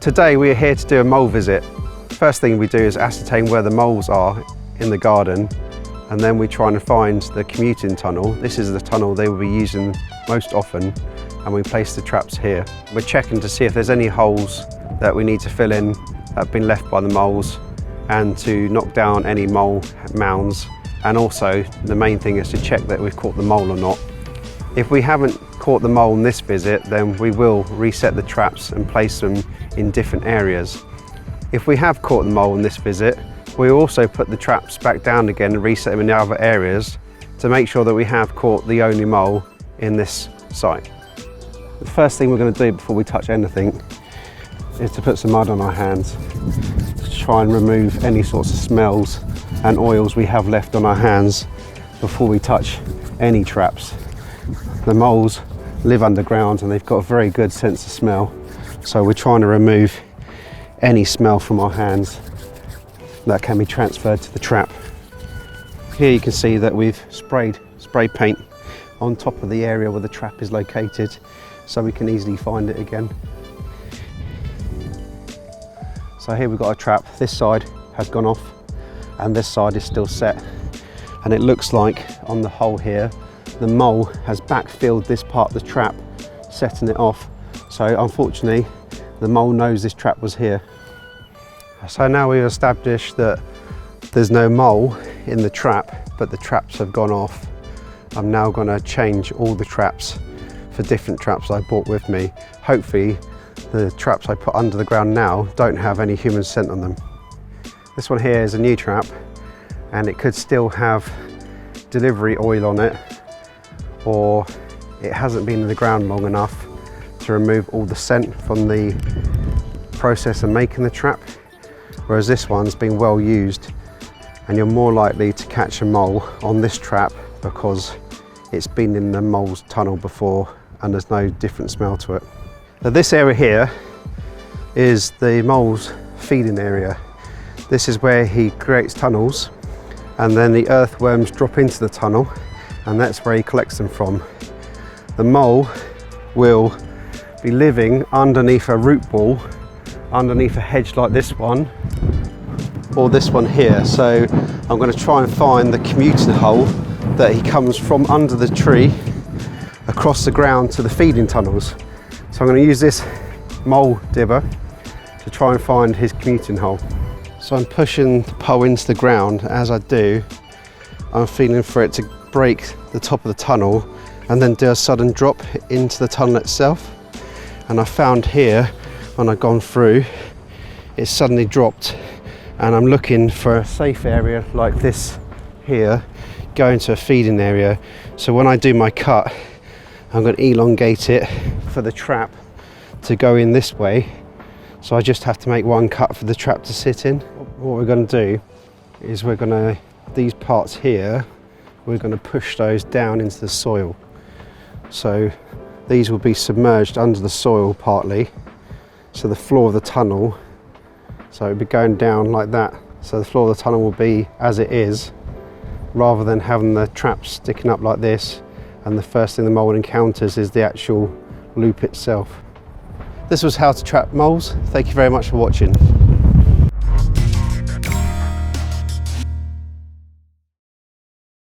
Today we are here to do a mole visit. First thing we do is ascertain where the moles are in the garden, and then we try and find the commuting tunnel. This is the tunnel they will be using most often, and we place the traps here. We're checking to see if there's any holes that we need to fill in that have been left by the moles, and to knock down any mole mounds. And also the main thing is to check that we've caught the mole or not. If we haven't caught the mole in this visit, then we will reset the traps and place them in different areas. If we have caught the mole in this visit, we also put the traps back down again and reset them in the other areas to make sure that we have caught the only mole in this site. The first thing we're going to do before we touch anything is to put some mud on our hands to try and remove any sorts of smells and oils we have left on our hands before we touch any traps. The moles live underground and they've got a very good sense of smell, so we're trying to remove any smell from our hands that can be transferred to the trap. Here you can see that we've sprayed spray paint on top of the area where the trap is located, so we can easily find it again. So here we've got a trap. This side has gone off and this side is still set, and it looks like on the hole here the mole has backfilled this part of the trap, setting it off. So unfortunately the mole knows this trap was here. So now we've established that there's no mole in the trap, but the traps have gone off. I'm now going to change all the traps for different traps I brought with me. Hopefully the traps I put under the ground now don't have any human scent on them. This one here is a new trap, and it could still have delivery oil on it, or it hasn't been in the ground long enough to remove all the scent from the process of making the trap, whereas this one's been well used, and you're more likely to catch a mole on this trap because it's been in the mole's tunnel before and there's no different smell to it. Now this area here is the mole's feeding area. This is where he creates tunnels, and then the earthworms drop into the tunnel, and that's where he collects them from. The mole will be living underneath a root ball, underneath a hedge like this one, or this one here. So I'm going to try and find the commuting hole that he comes from under the tree across the ground to the feeding tunnels. So I'm going to use this mole dibber to try and find his commuting hole. So I'm pushing the pole into the ground. As I do, I'm feeling for it to break the top of the tunnel and then do a sudden drop into the tunnel itself. And I found here, when I've gone through, it suddenly dropped, and I'm looking for a safe area like this here, going to a feeding area. So when I do my cut, I'm going to elongate it for the trap to go in this way. So I just have to make one cut for the trap to sit in. What we're going to do is these parts here, we're going to push those down into the soil. So these will be submerged under the soil partly. So the floor of the tunnel, so it'll be going down like that. So the floor of the tunnel will be as it is, rather than having the trap sticking up like this, and the first thing the mole encounters is the actual loop itself. This was how to trap moles. Thank you very much for watching.